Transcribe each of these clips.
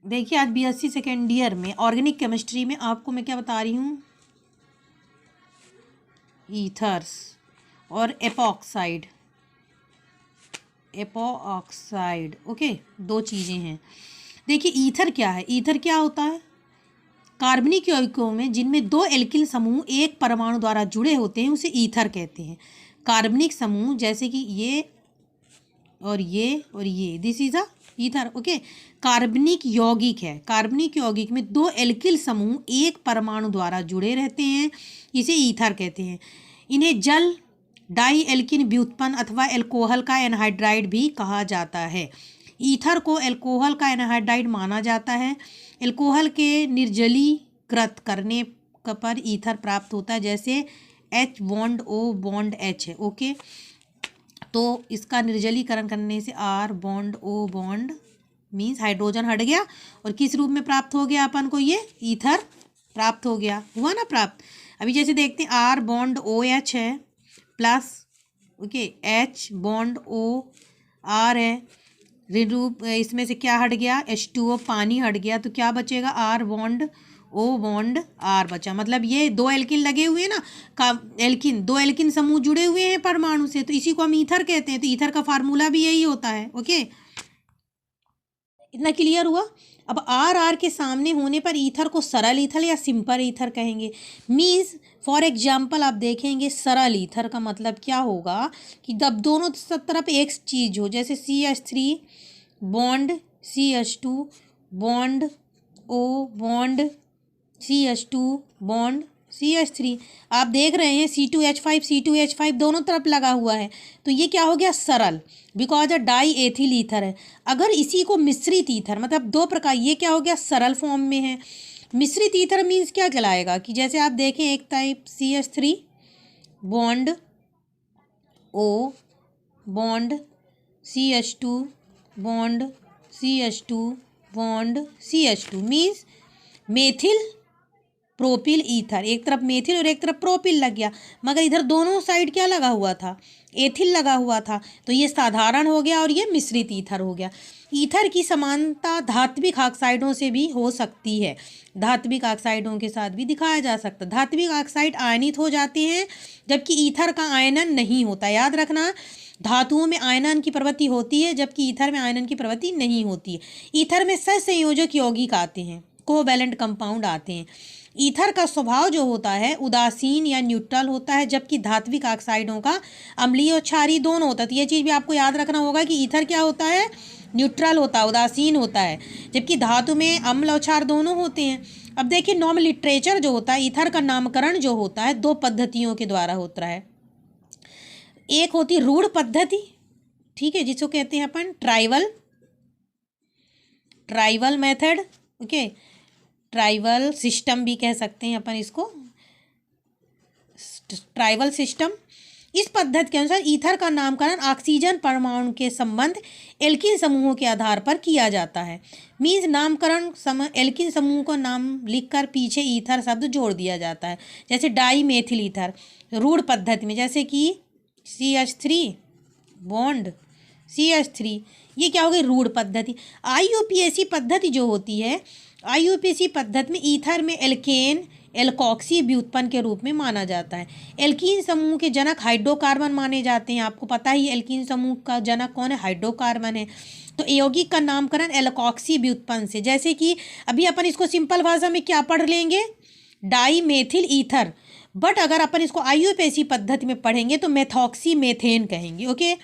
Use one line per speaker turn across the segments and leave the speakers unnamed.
देखिए आज BSc second year में ऑर्गेनिक केमिस्ट्री में आपको मैं क्या बता रही हूँ, ईथर्स और एपॉक्साइड। ओके, दो चीज़ें हैं। देखिए ईथर क्या है, ईथर क्या होता है, कार्बनिक यौगिकों में जिनमें दो एल्किल समूह एक परमाणु द्वारा जुड़े होते हैं उसे ईथर कहते हैं। कार्बनिक समूह जैसे कि ये और ये this is a ether. Okay, कार्बनिक यौगिक है, कार्बनिक यौगिक में दो एल्किल समूह एक परमाणु द्वारा जुड़े रहते हैं, इसे ईथर कहते हैं। इन्हें जल डाई एल्किन व्युत्पन्न अथवा एल्कोहल का एनहाइड्राइड भी कहा जाता है। ईथर को एल्कोहल का एनहाइड्राइड माना जाता है। एल्कोहल के निर्जलीकृत करने पर ईथर प्राप्त होता है, जैसे H bond O bond H है। ओके, तो इसका निर्जलीकरण करने से R bond O bond means hydrogen हट गया और किस रूप में प्राप्त हो गया अपन को, ये ईथर प्राप्त हो गया, हुआ ना प्राप्त। अभी जैसे देखते हैं R बॉन्ड OH है plus, okay, H bond O R है, रूप इसमें से क्या हट गया, H2O पानी हट गया, तो क्या बचेगा, R bond O bond R बचा। मतलब ये दो एल्किन लगे हुए हैं ना, दो एल्किन समूह जुड़े हुए हैं परमाणु से, तो इसी को हम ईथर कहते हैं। तो ईथर का फार्मूला भी यही होता है। ओके, इतना क्लियर हुआ। अब R के सामने होने पर ईथर को सरल ईथर या सिंपल ईथर कहेंगे। मीन्स फॉर एग्जाम्पल आप देखेंगे सरल ईथर का मतलब क्या होगा कि जब दोनों सब तरफ एक चीज़ हो, जैसे CH3 bond CH2 bond O bond CH2 bond CH3, आप देख रहे हैं C2H5 दोनों तरफ लगा हुआ है, तो ये क्या हो गया, सरल, because a die ethyl ether है। अगर इसी को मिश्रित ईथर, मतलब दो प्रकार, ये क्या हो गया, सरल फॉर्म में है। मिश्रित ईथर मीन्स क्या कहलाएगा कि जैसे आप देखें एक type CH3 bond O bond CH2 bond CH2 bond CH2 means methyl propyl ether, एक तरफ मेथिल और एक तरफ प्रोपिल लग गया, मगर इधर दोनों साइड क्या लगा हुआ था, एथिल लगा हुआ था, तो ये साधारण हो गया और ये मिश्रित ईथर हो गया। ईथर की समानता धात्विक ऑक्साइडों से भी हो सकती है, धात्विक ऑक्साइडों के साथ भी दिखाया जा सकता है। धात्विक ऑक्साइड आयनित हो जाते हैं जबकि ईथर का आयनन नहीं होता। याद रखना, धातुओं में आयनन की प्रवृत्ति होती है जबकि ईथर में आयनन की प्रवृत्ति नहीं होती है। ईथर में सहसंयोजक यौगिक आते हैं, कोवैलेंट कंपाउंड आते हैं। ईथर का स्वभाव जो होता है उदासीन या न्यूट्रल होता है, जबकि धात्विक ऑक्साइडों का अम्लीय और क्षारीय दोनों होता है। तो ये चीज़ भी आपको याद रखना होगा कि ईथर क्या होता है, न्यूट्रल होता है, उदासीन होता है, जबकि धातु में अम्ल और क्षार दोनों होते हैं। अब देखिए नॉर्मल लिटरेचर जो होता है, ईथर का नामकरण जो होता है दो पद्धतियों के द्वारा होता है। एक होती रूढ़ पद्धति, ठीक है, जिसको कहते हैं अपन trivial method. Okay, trivial system भी कह सकते हैं अपन इसको, ट्राइवल सिस्टम। इस पद्धति के अनुसार ईथर का नामकरण ऑक्सीजन परमाणु के संबंध एल्किन समूहों के आधार पर किया जाता है। मीन्स नामकरण एल्किन समूह को नाम लिखकर पीछे ईथर शब्द जोड़ दिया जाता है। जैसे डाई मेथिल ईथर रूढ़ पद्धति में, जैसे कि CH3 बॉन्ड CH3, ये क्या हो गई, रूढ़ पद्धति। IUPAC पद्धति जो होती है, IUPAC पद्धति में ईथर में एल्केन एल्कॉक्सी व्युत्पन्न के रूप में माना जाता है। एल्कीन समूह के जनक हाइड्रोकार्बन माने जाते हैं। आपको पता ही एल्कीन समूह का जनक कौन है, हाइड्रोकार्बन है। तो यौगिक का नामकरण एल्कॉक्सी व्युत्पन्न से, जैसे कि अभी अपन इसको सिंपल भाषा में क्या पढ़ लेंगे, डाई मेथिल ईथर, बट अगर अपन इसको IUPAC पद्धति में पढ़ेंगे तो मेथॉक्सी मेथेन कहेंगे। Okay,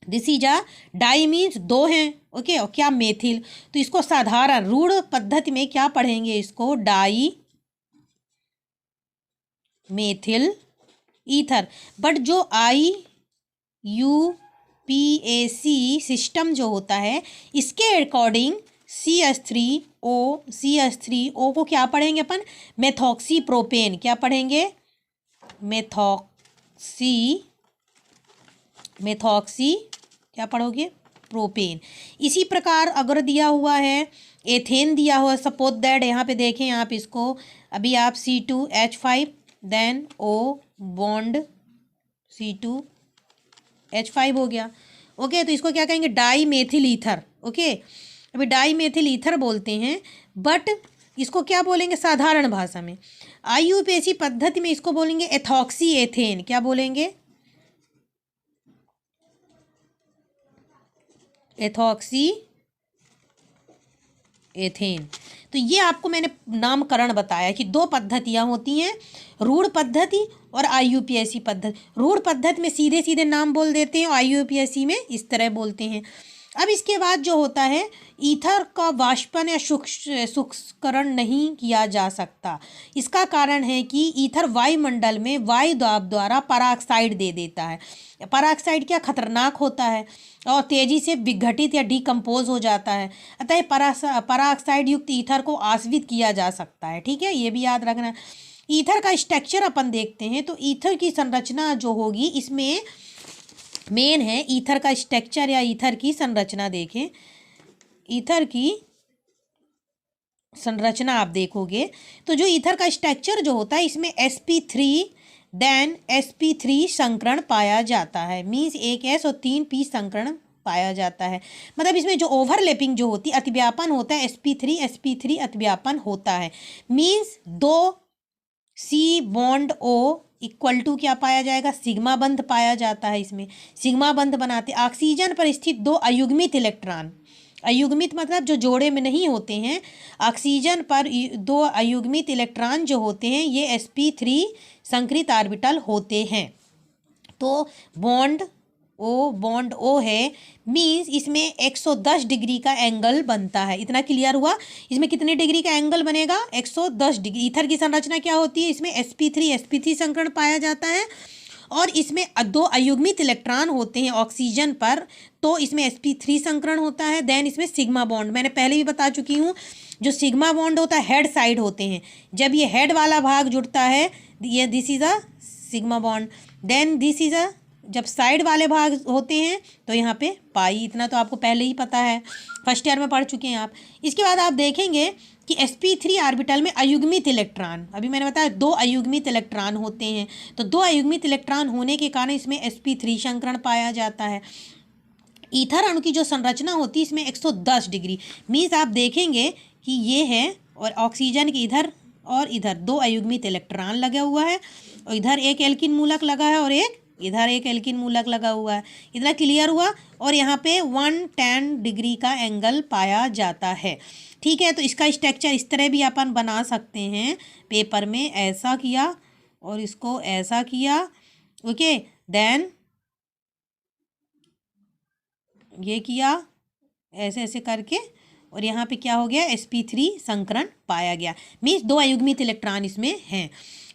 this is a di means दो हैं, ओके, और क्या मेथिल, तो इसको साधारण रूढ़ पद्धति में क्या पढ़ेंगे, इसको डाई मेथिल ईथर। बट जो IUPAC सिस्टम जो होता है इसके अकॉर्डिंग CH3O को क्या पढ़ेंगे अपन, मेथॉक्सी प्रोपेन, क्या पढ़ेंगे, मेथॉक्सी क्या पढ़ोगे, प्रोपेन। इसी प्रकार अगर दिया हुआ है एथेन दिया हुआ, सपोज दैट यहाँ पे देखें आप इसको, अभी आप C2H5 then O bond C2H5 हो गया। ओके, तो इसको क्या कहेंगे, डाई मेथिल ईथर। ओके, अभी डाई मेथिल ईथर बोलते हैं, बट इसको क्या बोलेंगे साधारण भाषा में? IUPAC पद्धति में इसको बोलेंगे एथॉक्सी एथेन। क्या बोलेंगे? Ethoxy ethane. तो ये आपको मैंने नामकरण बताया कि दो पद्धतियाँ होती हैं, रूढ़ पद्धति और IUPAC पद्धति। रूढ़ पद्धति में सीधे सीधे नाम बोल देते हैं और IUPAC में इस तरह बोलते हैं। अब इसके बाद जो होता है, ईथर का वाष्पन या शुष्ककरण नहीं किया जा सकता। इसका कारण है कि ईथर वायुमंडल में वायु दाब द्वारा पराऑक्साइड दे देता है। पराऑक्साइड क्या खतरनाक होता है और तेजी से विघटित या डिकम्पोज हो जाता है, अतः पराऑक्साइड युक्त ईथर को आश्वित किया जा सकता है। ठीक है, ये भी याद रखना। ईथर का स्ट्रक्चर अपन देखते हैं, तो ईथर की संरचना जो होगी, इसमें मेन है ईथर का स्ट्रक्चर या ईथर की संरचना। देखें, ईथर की संरचना आप देखोगे तो जो ईथर का स्ट्रक्चर जो होता है, इसमें sp3 देन sp3 संकरण पाया जाता है। मीन्स एक S और 3 P संकरण पाया जाता है। मतलब इसमें जो ओवरलैपिंग जो होती है, अतिव्यापन होता है, sp3 अतिव्यापन होता है। Means 2 C bond O equal to क्या पाया जाएगा? सिग्मा बंध पाया जाता है। इसमें सिग्मा बंध बनाते ऑक्सीजन पर स्थित 2 अयुग्मित इलेक्ट्रॉन, अयुग्मित मतलब जो जोड़े में नहीं होते हैं, ऑक्सीजन पर 2 अयुग्मित इलेक्ट्रॉन जो होते हैं ये sp3 संकृत ऑर्बिटल होते हैं। तो बॉन्ड O है, मीन्स इसमें 110 डिग्री का एंगल बनता है। इतना क्लियर हुआ? इसमें कितने डिग्री का एंगल बनेगा? 110 डिग्री। ईथर की संरचना क्या होती है? इसमें sp3 संकरण पाया जाता है और इसमें 2 अयुग्मित इलेक्ट्रॉन होते हैं ऑक्सीजन पर, तो इसमें sp3 संकरण होता है। देन इसमें सिग्मा बॉन्ड, मैंने पहले भी बता चुकी हूँ, जो सिग्मा बॉन्ड होता है हेड साइड होते हैं। जब ये हेड वाला भाग जुड़ता है, ये this is a sigma bond. Then this is a, जब साइड वाले भाग होते हैं तो यहाँ पे पाई। इतना तो आपको पहले ही पता है, फर्स्ट ईयर में पढ़ चुके हैं आप। इसके बाद आप देखेंगे कि sp3 ऑर्बिटल में अयुग्मित इलेक्ट्रॉन, अभी मैंने बताया 2 अयुग्मित इलेक्ट्रॉन होते हैं, तो 2 अयुग्मित इलेक्ट्रॉन होने के कारण इसमें sp3 संकरण पाया जाता है। ईथर अणु की जो संरचना होती है, इसमें 110 डिग्री। मीन्स आप देखेंगे कि ये है और ऑक्सीजन के इधर और इधर 2 अयुग्मित इलेक्ट्रॉन लगा हुआ है और इधर एक एल्किन मूलक लगा है और एक इधर एक एल्किन मूलक लगा हुआ है। इतना क्लियर हुआ? और यहाँ पे 110 डिग्री का एंगल पाया जाता है। ठीक है, तो इसका स्ट्रक्चर इस तरह भी अपन बना सकते हैं पेपर में। ऐसा किया और इसको ऐसा किया, ओके, देन ये किया ऐसे ऐसे करके, और यहाँ पे क्या हो गया? sp3 संकरण पाया गया। मीन्स 2 अयुग्मित इलेक्ट्रॉन इसमें हैं।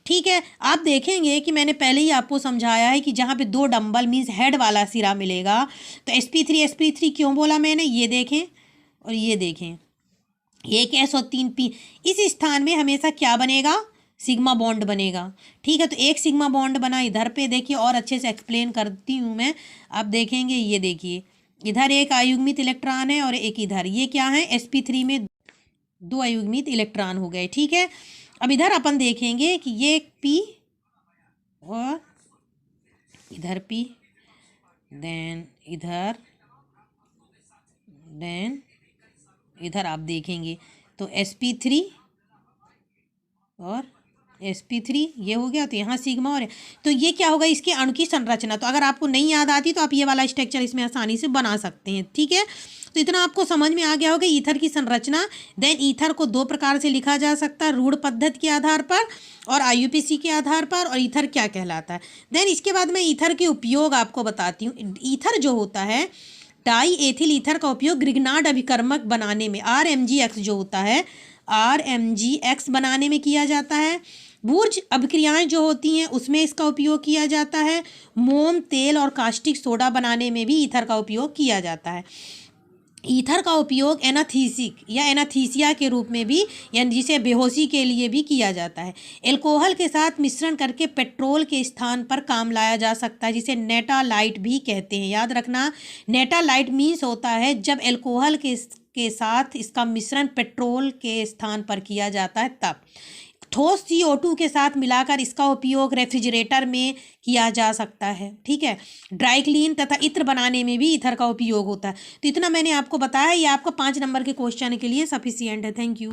ठीक है, आप देखेंगे कि मैंने पहले ही आपको समझाया है कि जहाँ पे 2 डंबल मीन्स हेड वाला सिरा मिलेगा, तो sp3 क्यों बोला मैंने? ये देखें और ये देखें, एक S और 3 P। इस स्थान में हमेशा क्या बनेगा? सिग्मा बॉन्ड बनेगा। ठीक है, तो एक सिग्मा बॉन्ड बना इधर पे। देखिए और अच्छे से एक्सप्लेन करती हूँ मैं, आप देखेंगे। ये देखिए, इधर एक अयुग्मित इलेक्ट्रॉन है और एक इधर, ये क्या है? sp3 में 2 अयुग्मित इलेक्ट्रॉन हो गए। ठीक है, अब इधर अपन देखेंगे कि ये एक P और इधर P, देन इधर आप देखेंगे तो sp3 और sp3 ये हो गया, तो यहाँ सिग्मा। और तो ये क्या होगा? इसके अणु की संरचना। तो अगर आपको नहीं याद आती तो आप ये वाला स्ट्रक्चर इसमें आसानी से बना सकते हैं। ठीक है, तो इतना आपको समझ में आ गया होगा ईथर की संरचना। देन ईथर को 2 प्रकार से लिखा जा सकता है, रूढ़ पद्धति के आधार पर और IUPAC के आधार पर। और ईथर क्या कहलाता है? देन इसके बाद मैं ईथर के उपयोग आपको बताती हूँ। ईथर जो होता है, डाई एथिल ईथर का उपयोग ग्रिग्नार्ड अभिकर्मक बनाने में, RMGX जो होता है, RMGX बनाने में किया जाता है। बुर्ज अभिक्रियाएं जो होती हैं उसमें इसका उपयोग किया जाता है। मोम, तेल और कास्टिक सोडा बनाने में भी ईथर का उपयोग किया जाता है। ईथर का उपयोग एनाथीसिक या एनाथीसिया के रूप में भी, यानी जिसे बेहोशी के लिए भी किया जाता है। एल्कोहल के साथ मिश्रण करके पेट्रोल के स्थान पर काम लाया जा सकता है, जिसे नेटालाइट भी कहते हैं। याद रखना, नेटालाइट मीन्स होता है जब एल्कोहल के साथ इसका मिश्रण पेट्रोल के स्थान पर किया जाता है तब। ठोस CO2 के साथ मिलाकर इसका उपयोग रेफ्रिजरेटर में किया जा सकता है। ठीक है, ड्राई क्लीन तथा इत्र बनाने में भी ईथर का उपयोग होता है। तो इतना मैंने आपको बताया, ये आपका 5 नंबर के क्वेश्चन के लिए सफिशियंट है। Thank you.